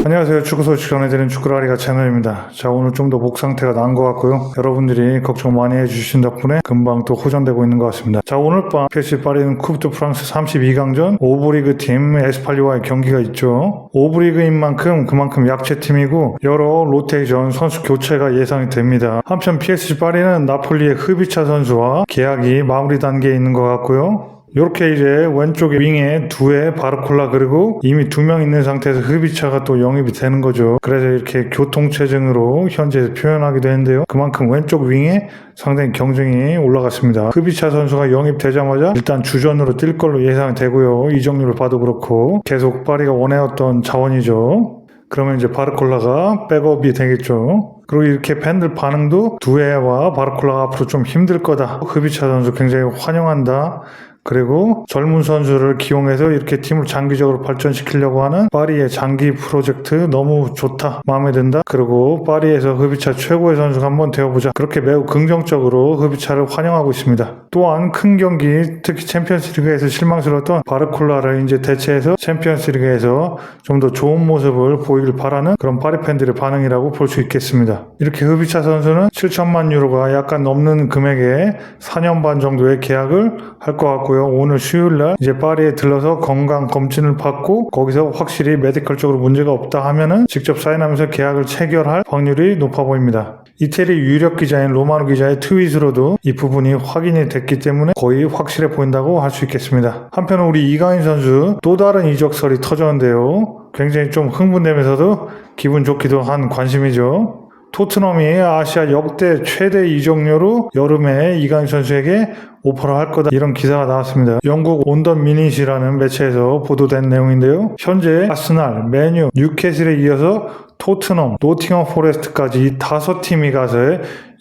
안녕하세요. 축구 소식 전해드리는 축구라리가 채널입니다. 자, 오늘 좀 더 목 상태가 나은 것 같고요. 여러분들이 걱정 많이 해주신 덕분에 금방 또 호전되고 있는 것 같습니다. 자, 오늘 밤 PSG 파리는 쿠프 프랑스 32강전 오브리그 팀 에스팔리와의 경기가 있죠. 오브리그인 만큼 그만큼 약체팀이고 여러 로테이션 선수 교체가 예상이 됩니다. 한편 PSG 파리는 나폴리의 흐비차 선수와 계약이 마무리 단계에 있는 것 같고요. 이렇게 이제 왼쪽에 윙에 두에 바르콜라 그리고 이미 2명 있는 상태에서 흐비차가 또 영입이 되는 거죠. 그래서 이렇게 교통체증으로 현재 표현하게 되는데요. 그만큼 왼쪽 윙에 상당히 경쟁이 올라갔습니다. 흐비차 선수가 영입되자마자 일단 주전으로 뛸 걸로 예상되고요. 이적률을 봐도 그렇고 계속 파리가 원해왔던 자원이죠. 그러면 이제 바르콜라가 백업이 되겠죠. 그리고 이렇게 팬들 반응도 두에와 바르콜라가 앞으로 좀 힘들 거다. 흐비차 선수 굉장히 환영한다. 그리고 젊은 선수를 기용해서 이렇게 팀을 장기적으로 발전시키려고 하는 파리의 장기 프로젝트 너무 좋다. 마음에 든다. 그리고 파리에서 흐비차 최고의 선수가 한번 되어보자. 그렇게 매우 긍정적으로 흐비차를 환영하고 있습니다. 또한 큰 경기, 특히 챔피언스리그에서 실망스러웠던 바르콜라를 이제 대체해서 챔피언스리그에서 좀 더 좋은 모습을 보이길 바라는 그런 파리 팬들의 반응이라고 볼 수 있겠습니다. 이렇게 흐비차 선수는 7천만 유로가 약간 넘는 금액에 4년 반 정도의 계약을 할 것 같고요. 오늘 수요일날 이제 파리에 들러서 건강 검진을 받고 거기서 확실히 메디컬적으로 문제가 없다 하면은 직접 사인하면서 계약을 체결할 확률이 높아 보입니다. 이태리 유력 기자인 로마노 기자의 트윗으로도 이 부분이 확인이 됐기 때문에 거의 확실해 보인다고 할 수 있겠습니다. 한편 우리 이강인 선수 또 다른 이적설이 터졌는데요. 굉장히 좀 흥분되면서도 기분 좋기도 한 관심이죠. 토트넘이 아시아 역대 최대 이적료로 여름에 이강인 선수에게 오퍼를 할 거다 이런 기사가 나왔습니다. 영국 온더 미닛이라는 매체에서 보도된 내용인데요. 현재 아스날, 맨유, 뉴캐슬에 이어서 토트넘, 노팅엄 포레스트까지 이 5팀이 가서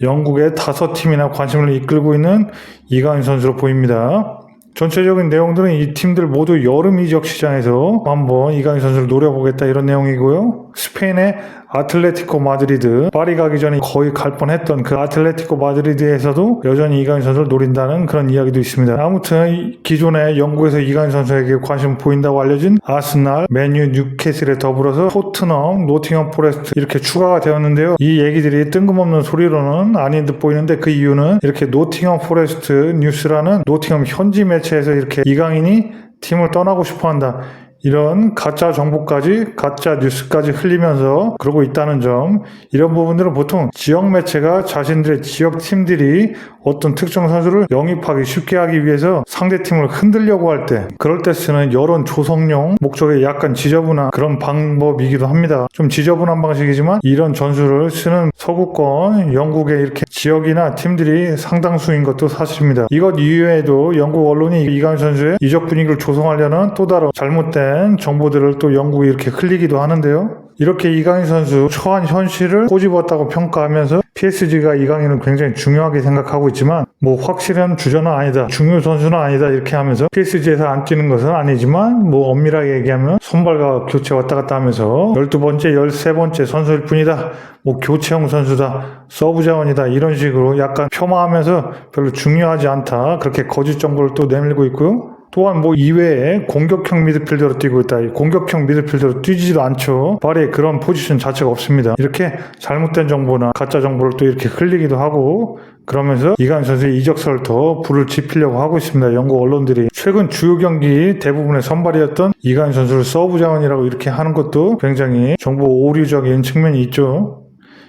영국의 5팀이나 관심을 이끌고 있는 이강인 선수로 보입니다. 전체적인 내용들은 이 팀들 모두 여름 이적 시장에서 한번 이강인 선수를 노려보겠다 이런 내용이고요. 스페인의 아틀레티코 마드리드, 파리 가기 전에 거의 갈 뻔했던 그 아틀레티코 마드리드에서도 여전히 이강인 선수를 노린다는 그런 이야기도 있습니다. 아무튼 기존에 영국에서 이강인 선수에게 관심을 보인다고 알려진 아스날, 맨유, 뉴캐슬에 더불어서 토트넘, 노팅엄 포레스트 이렇게 추가가 되었는데요. 이 얘기들이 뜬금없는 소리로는 아닌 듯 보이는데 그 이유는 이렇게 노팅엄 포레스트 뉴스라는 노팅엄 현지 매체에서 이렇게 이강인이 팀을 떠나고 싶어한다. 이런 가짜 정보까지 가짜 뉴스까지 흘리면서 그러고 있다는 점, 이런 부분들은 보통 지역 매체가 자신들의 지역 팀들이 어떤 특정 선수를 영입하기 쉽게 하기 위해서 상대팀을 흔들려고 할 때 그럴 때 쓰는 여론 조성용 목적에 약간 지저분한 그런 방법이기도 합니다. 좀 지저분한 방식이지만 이런 전술을 쓰는 서구권 영국의 이렇게 지역이나 팀들이 상당수인 것도 사실입니다. 이것 이외에도 영국 언론이 이강인 선수의 이적 분위기를 조성하려는 또 다른 잘못된 정보들을 또 영국이 이렇게 흘리기도 하는데요. 이렇게 이강인 선수 처한 현실을 꼬집었다고 평가하면서 PSG가 이강인을 굉장히 중요하게 생각하고 있지만 뭐 확실한 주전은 아니다, 중요 선수는 아니다 이렇게 하면서 PSG에서 안 뛰는 것은 아니지만 뭐 엄밀하게 얘기하면 선발과 교체 왔다 갔다 하면서 12번째, 13번째 선수일 뿐이다, 뭐 교체형 선수다, 서브 자원이다 이런 식으로 약간 폄하하면서 별로 중요하지 않다 그렇게 거짓 정보를 또 내밀고 있고요. 또한 뭐 이외에 공격형 미드필더로 뛰고 있다. 공격형 미드필더로 뛰지도 않죠. 파리에 그런 포지션 자체가 없습니다. 이렇게 잘못된 정보나 가짜 정보를 또 이렇게 흘리기도 하고 그러면서 이강인 선수의 이적설을 더 불을 지피려고 하고 있습니다. 영국 언론들이 최근 주요 경기 대부분의 선발이었던 이강인 선수를 서브 자원이라고 이렇게 하는 것도 굉장히 정보 오류적인 측면이 있죠.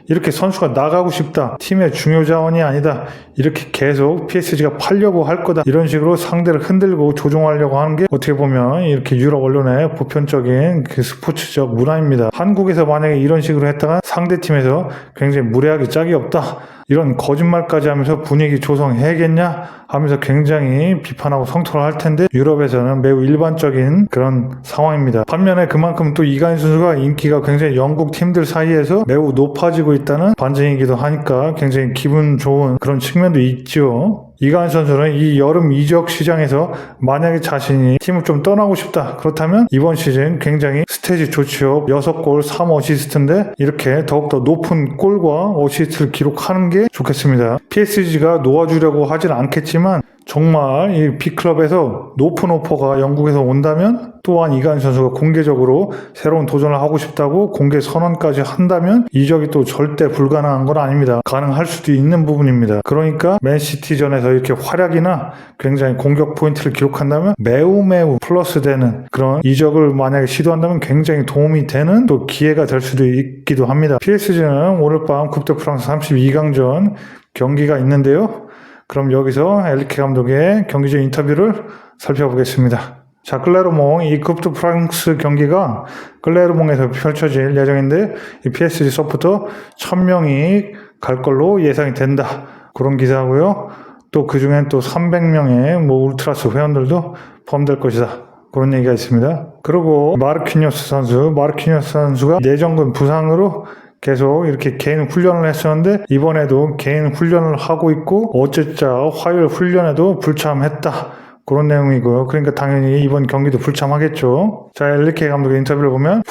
이렇게 선수가 나가고 싶다, 팀의 중요 자원이 아니다, 이렇게 계속 PSG가 팔려고 할 거다 이런 식으로 상대를 흔들고 조종하려고 하는 게 어떻게 보면 이렇게 유럽 언론의 보편적인 그 스포츠적 문화입니다. 한국에서 만약에 이런 식으로 했다가 상대팀에서 굉장히 무례하게 짝이 없다 이런 거짓말까지 하면서 분위기 조성해야겠냐 하면서 굉장히 비판하고 성토를 할 텐데 유럽에서는 매우 일반적인 그런 상황입니다. 반면에 그만큼 또 이강인 선수가 인기가 굉장히 영국 팀들 사이에서 매우 높아지고 있다는 반증이기도 하니까 굉장히 기분 좋은 그런 측면도 있죠. 이강인 선수는 이 여름 이적 시장에서 만약에 자신이 팀을 좀 떠나고 싶다 그렇다면 이번 시즌 굉장히 스탯이 좋죠. 6골 3어시스트인데 이렇게 더욱더 높은 골과 어시스트를 기록하는 게 좋겠습니다. PSG가 놓아주려고 하진 않겠지만 정말 이 B클럽에서 높은 오퍼가 영국에서 온다면, 또한 이강인 선수가 공개적으로 새로운 도전을 하고 싶다고 공개 선언까지 한다면 이적이 또 절대 불가능한 건 아닙니다. 가능할 수도 있는 부분입니다. 그러니까 맨시티전에서 이렇게 활약이나 굉장히 공격 포인트를 기록한다면 매우 플러스 되는 그런 이적을 만약에 시도한다면 굉장히 도움이 되는 또 기회가 될 수도 있기도 합니다. PSG는 오늘 밤 국대 프랑스 32강전 경기가 있는데요. 그럼 여기서 엘리케 감독의 경기 전 인터뷰를 살펴보겠습니다. 자, 클레르몽, 이 쿠프 프랑스 경기가 클레르몽에서 펼쳐질 예정인데, 이 PSG 서포터 1000명이 갈 걸로 예상이 된다. 그런 기사고요. 또 그 중엔 또 300명의 울트라스 회원들도 포함될 것이다. 그런 얘기가 있습니다. 그리고 마르키뉴스 선수가 내전근 부상으로 계속 이렇게 개인 훈련을 했었는데, 이번에도 개인 훈련을 하고 있고, 어쨌자 화요일 훈련에도 불참했다. 그런 내용이고요. 그러니까 당연히 이번 경기도 불참하겠죠. 자, 엘리케 감독의 인터뷰를 보면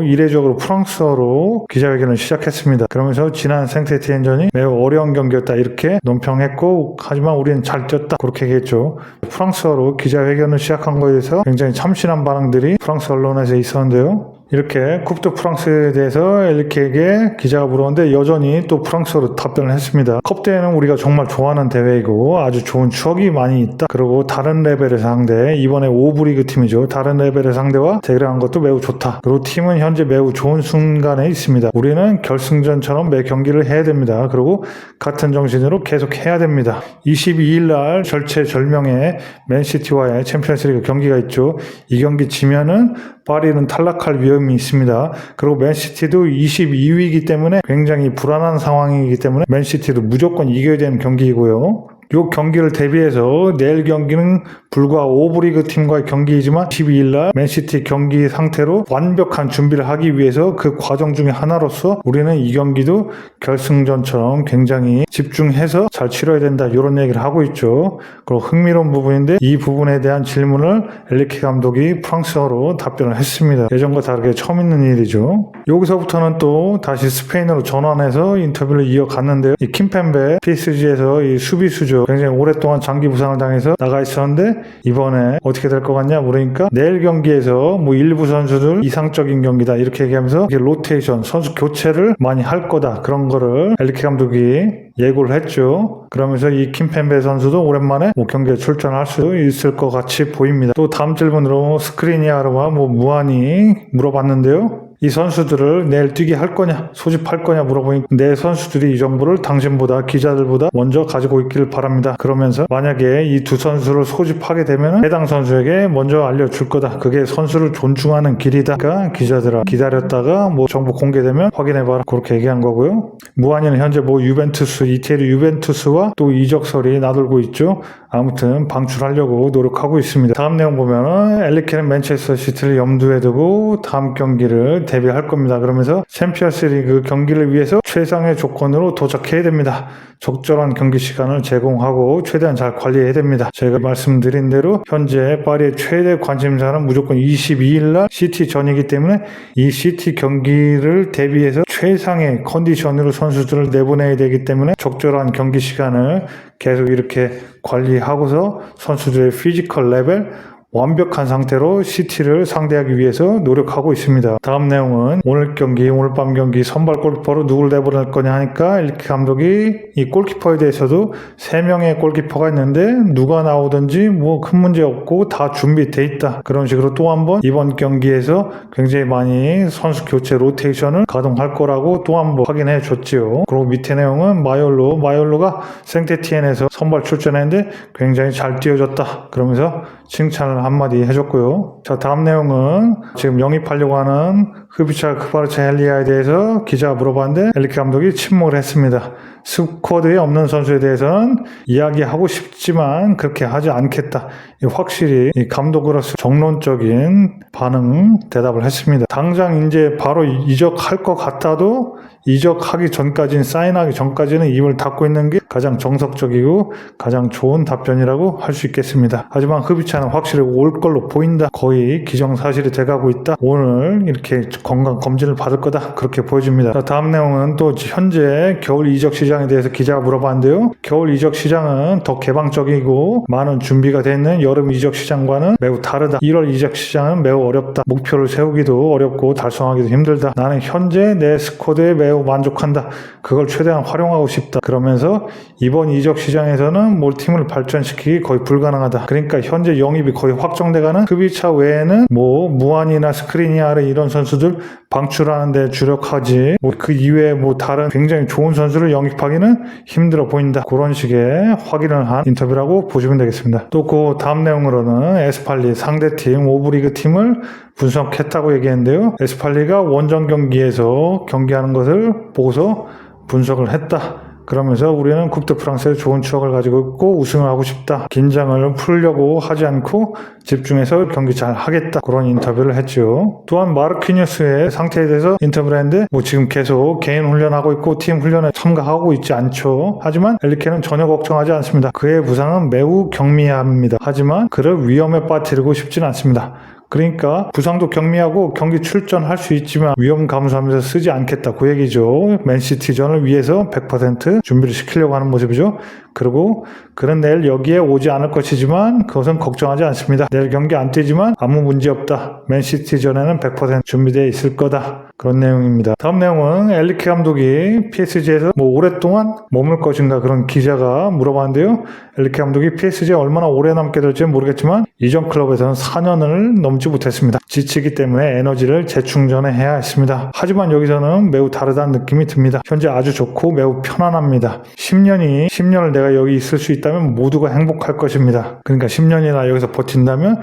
이례적으로 프랑스어로 기자회견을 시작했습니다. 그러면서 지난 생테티엔전이 매우 어려운 경기였다 이렇게 논평했고, 하지만 우리는 잘 뛰었다 그렇게 얘기했죠. 프랑스어로 기자회견을 시작한 거에 대해서 굉장히 참신한 반응들이 프랑스 언론에서 있었는데요. 이렇게 쿠프 프랑스에 대해서 엘리케에게 기자가 물었는데 여전히 또 프랑스어로 답변을 했습니다. 컵대회는 우리가 정말 좋아하는 대회이고 아주 좋은 추억이 많이 있다. 그리고 다른 레벨의 상대, 이번에 5부 리그 팀이죠. 다른 레벨의 상대와 대결한 것도 매우 좋다. 그리고 팀은 현재 매우 좋은 순간에 있습니다. 우리는 결승전처럼 매 경기를 해야 됩니다. 그리고 같은 정신으로 계속 해야 됩니다. 22일 날 절체절명의 맨시티와의 챔피언스리그 경기가 있죠. 이 경기 지면은 파리는 탈락할 위험이 있습니다. 그리고 맨시티도 22위이기 때문에 굉장히 불안한 상황이기 때문에 맨시티도 무조건 이겨야 되는 경기이고요. 이 경기를 대비해서 내일 경기는 불과 5부 리그 팀과의 경기이지만 12일날 맨시티 경기 상태로 완벽한 준비를 하기 위해서 그 과정 중에 하나로서 우리는 이 경기도 결승전처럼 굉장히 집중해서 잘 치러야 된다 이런 얘기를 하고 있죠. 그리고 흥미로운 부분인데 이 부분에 대한 질문을 엘리케 감독이 프랑스어로 답변을 했습니다. 예전과 다르게 처음 있는 일이죠. 여기서부터는 또 다시 스페인어로 전환해서 인터뷰를 이어갔는데요. 이 킴펜베 PSG에서 이 수비수죠. 굉장히 오랫동안 장기 부상을 당해서 나가 있었는데 이번에 어떻게 될 것 같냐 물으니까 내일 경기에서 일부 선수들 이상적인 경기다 이렇게 얘기하면서 이게 로테이션 선수 교체를 많이 할 거다 그런 거를 엘리케 감독이 예고를 했죠. 그러면서 이 킴펜베 선수도 오랜만에 경기에 출전할 수 있을 것 같이 보입니다. 또 다음 질문으로 스크리니아르와 무안이 물어봤는데요. 이 선수들을 내일 뛰게 할 거냐 소집할 거냐 물어보니 내 선수들이 이 정보를 당신보다 기자들보다 먼저 가지고 있기를 바랍니다. 그러면서 만약에 이 두 선수를 소집하게 되면 해당 선수에게 먼저 알려줄 거다. 그게 선수를 존중하는 길이다. 그러니까 기자들아 기다렸다가 정보 공개되면 확인해봐라 그렇게 얘기한 거고요. 무안이는 현재 이태리 유벤투스와 또 이적설이 나돌고 있죠. 아무튼 방출하려고 노력하고 있습니다. 다음 내용 보면은 엘리케는 맨체스터 시티를 염두에 두고 다음 경기를 대비할 겁니다. 그러면서 챔피언스리그 경기를 위해서 최상의 조건으로 도착해야 됩니다. 적절한 경기 시간을 제공하고 최대한 잘 관리해야 됩니다. 제가 말씀드린 대로 현재 파리의 최대 관심사는 무조건 22일날 시티전이기 때문에 이 시티 경기를 대비해서 최상의 컨디션으로 선수들을 내보내야 되기 때문에 적절한 경기 시간을 계속 이렇게 관리하고서 선수들의 피지컬 레벨 완벽한 상태로 시티를 상대하기 위해서 노력하고 있습니다. 다음 내용은 오늘 밤 경기 선발 골키퍼로 누굴 내보낼 거냐 하니까 엘리케 감독이 이 골키퍼에 대해서도 3명의 골키퍼가 있는데 누가 나오든지 큰 문제 없고 다 준비돼 있다. 그런 식으로 또 한 번 이번 경기에서 굉장히 많이 선수 교체 로테이션을 가동할 거라고 또 한 번 확인해 줬지요. 그리고 밑에 내용은 마이올로가 생테티엔에서 선발 출전했는데 굉장히 잘 뛰어줬다. 그러면서 칭찬을 한마디 해줬고요. 자, 다음 내용은 지금 영입하려고 하는 흐비차 크바르체헬리아에 대해서 기자가 물어봤는데 엘리케 감독이 침묵을 했습니다. 스쿼드에 없는 선수에 대해서는 이야기하고 싶지만 그렇게 하지 않겠다 확실히 이 감독으로서 정론적인 대답을 했습니다. 당장 이제 바로 이적할 것 같아도 이적하기 전까지는, 사인하기 전까지는 입을 닫고 있는 게 가장 정석적이고 가장 좋은 답변이라고 할 수 있겠습니다. 하지만 흡입차는 확실히 올 걸로 보인다. 거의 기정사실이 돼가고 있다. 오늘 이렇게 건강 검진을 받을 거다. 그렇게 보여집니다. 자, 다음 내용은 또 현재 겨울 이적 시장에 대해서 기자가 물어봤는데요. 겨울 이적 시장은 더 개방적이고 많은 준비가 되어 있는 여름 이적 시장과는 매우 다르다. 1월 이적 시장은 매우 어렵다. 목표를 세우기도 어렵고 달성하기도 힘들다. 나는 현재 내 스쿼드에 매우 만족한다. 그걸 최대한 활용하고 싶다. 그러면서 이번 이적 시장에서는 팀을 발전시키기 거의 불가능하다. 그러니까 현재 영입이 거의 확정돼가는 흡입차 외에는 무안이나 스크리니아르 이런 선수들 방출하는 데 주력하지 그 이외에 다른 굉장히 좋은 선수를 영입하기는 힘들어 보인다. 그런 식의 확인을 한 인터뷰라고 보시면 되겠습니다. 또 그 다음 내용으로는 에스팔리 상대팀 오브리그 팀을 분석했다고 얘기했는데요. 에스팔리가 원정 경기에서 경기하는 것을 보고서 분석을 했다. 그러면서 우리는 쿱드 프랑스에 좋은 추억을 가지고 있고 우승을 하고 싶다. 긴장을 풀려고 하지 않고 집중해서 경기 잘 하겠다. 그런 인터뷰를 했죠. 또한 마르퀴뉴스의 상태에 대해서 인터뷰를 했는데 지금 계속 개인 훈련하고 있고 팀 훈련에 참가하고 있지 않죠. 하지만 엘리케는 전혀 걱정하지 않습니다. 그의 부상은 매우 경미합니다. 하지만 그를 위험에 빠뜨리고 싶지는 않습니다. 그러니까 부상도 경미하고 경기 출전할 수 있지만 위험 감수하면서 쓰지 않겠다. 그 얘기죠. 맨시티전을 위해서 100% 준비를 시키려고 하는 모습이죠. 그리고 그는 내일 여기에 오지 않을 것이지만 그것은 걱정하지 않습니다. 내일 경기 안 뛰지만 아무 문제 없다. 맨시티전에는 100% 준비되어 있을 거다. 그런 내용입니다. 다음 내용은 엘리케 감독이 PSG에서 오랫동안 머물 것인가 그런 기자가 물어봤는데요. 엘리케 감독이 PSG에 얼마나 오래 남게 될지는 모르겠지만 이전 클럽에서는 4년을 넘지 못했습니다. 지치기 때문에 에너지를 재충전해야 했습니다. 하지만 여기서는 매우 다르다는 느낌이 듭니다. 현재 아주 좋고 매우 편안합니다. 10년을 내가 여기 있을 수 있다면 모두가 행복할 것입니다. 그러니까 10년이나 여기서 버틴다면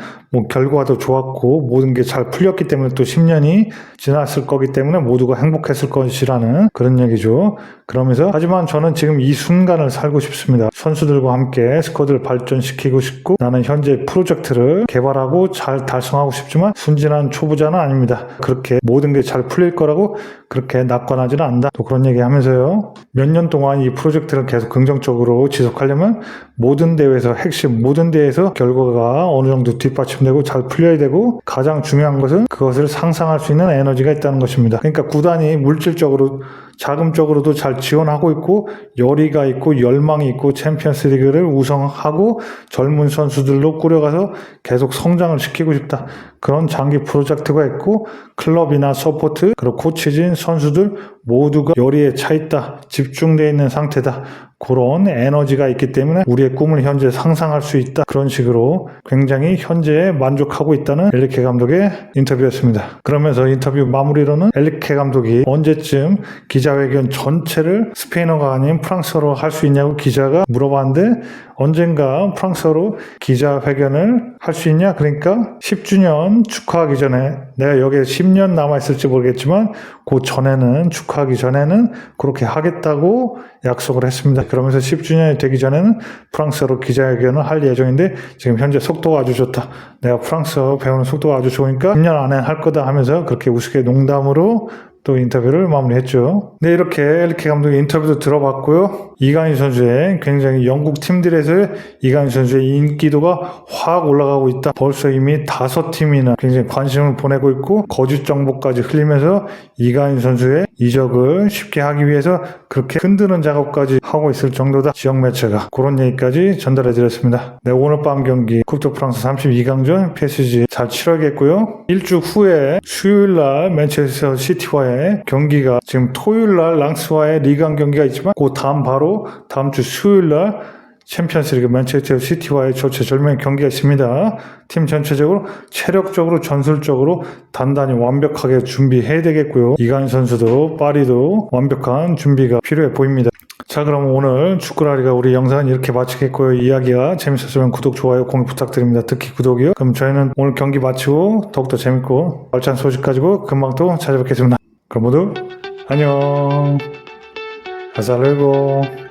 결과도 좋았고 모든 게 잘 풀렸기 때문에 또 10년이 지났을 거기 때문에 모두가 행복했을 것이라는 그런 얘기죠. 그러면서 하지만 저는 지금 이 순간을 살고 싶습니다. 선수들과 함께 스쿼드를 발전시키고 싶고 나는 현재 프로젝트를 개발하고 잘 달성하고 싶지만 순진한 초보자는 아닙니다. 그렇게 모든 게 잘 풀릴 거라고 그렇게 낙관하지는 않는다. 또 그런 얘기 하면서요. 몇 년 동안 이 프로젝트를 계속 긍정적으로 지속하려면 모든 대회에서 모든 대회에서 결과가 어느 정도 뒷받침되고 잘 풀려야 되고 가장 중요한 것은 그것을 상상할 수 있는 에너지가 있다는 것입니다. 그러니까 구단이 물질적으로 자금적으로도 잘 지원하고 있고 열의가 있고 열망이 있고 챔피언스 리그를 우승하고 젊은 선수들로 꾸려가서 계속 성장을 시키고 싶다. 그런 장기 프로젝트가 있고 클럽이나 서포트 그리고 코치진 선수들 모두가 열의에 차 있다. 집중되어 있는 상태다. 그런 에너지가 있기 때문에 우리의 꿈을 현재 상상할 수 있다. 그런 식으로 굉장히 현재에 만족하고 있다는 엘리케 감독의 인터뷰였습니다. 그러면서 인터뷰 마무리로는 엘리케 감독이 언제쯤 기자회견 전체를 스페인어가 아닌 프랑스어로 할 수 있냐고 기자가 물어봤는데 언젠가 프랑스어로 기자회견을 할 수 있냐? 그러니까 10주년 축하하기 전에 내가 여기에 10년 남아있을지 모르겠지만 그 전에는 축하하기 전에는 그렇게 하겠다고 약속을 했습니다. 그러면서 10주년이 되기 전에는 프랑스어로 기자회견을 할 예정인데 지금 현재 속도가 아주 좋다. 내가 프랑스어 배우는 속도가 아주 좋으니까 10년 안에 할 거다 하면서 그렇게 우스개 농담으로 또 인터뷰를 마무리했죠. 네, 이렇게 엘리케 감독의 인터뷰도 들어봤고요. 이강인 선수의 굉장히 영국 팀들에서의 이강인 선수의 인기도가 확 올라가고 있다. 벌써 이미 5팀이나 굉장히 관심을 보내고 있고 거짓 정보까지 흘리면서 이강인 선수의 이적을 쉽게 하기 위해서 그렇게 흔드는 작업까지 하고 있을 정도다. 지역 매체가 그런 얘기까지 전달해 드렸습니다. 네, 오늘 밤 경기 쿱드 프랑스 32강전 PSG 잘 치러야겠고요. 일주 후에 수요일날 맨체스터 시티와의 경기가 지금 토요일날 랑스와의 리강 경기가 있지만 그 다음 주 수요일날 챔피언스리그 맨체스터 시티와의 절체절명의 경기가 있습니다. 팀 전체적으로 체력적으로 전술적으로 단단히 완벽하게 준비해야 되겠고요. 이강인 선수도 파리도 완벽한 준비가 필요해 보입니다. 자, 그럼 오늘 축구라리가 우리 영상은 이렇게 마치겠고요. 이야기가 재밌었으면 구독, 좋아요, 공유 부탁드립니다. 특히 구독이요. 그럼 저희는 오늘 경기 마치고 더욱더 재밌고 알찬 소식 가지고 금방 또 찾아뵙겠습니다. 그럼 모두 안녕. Hasta luego.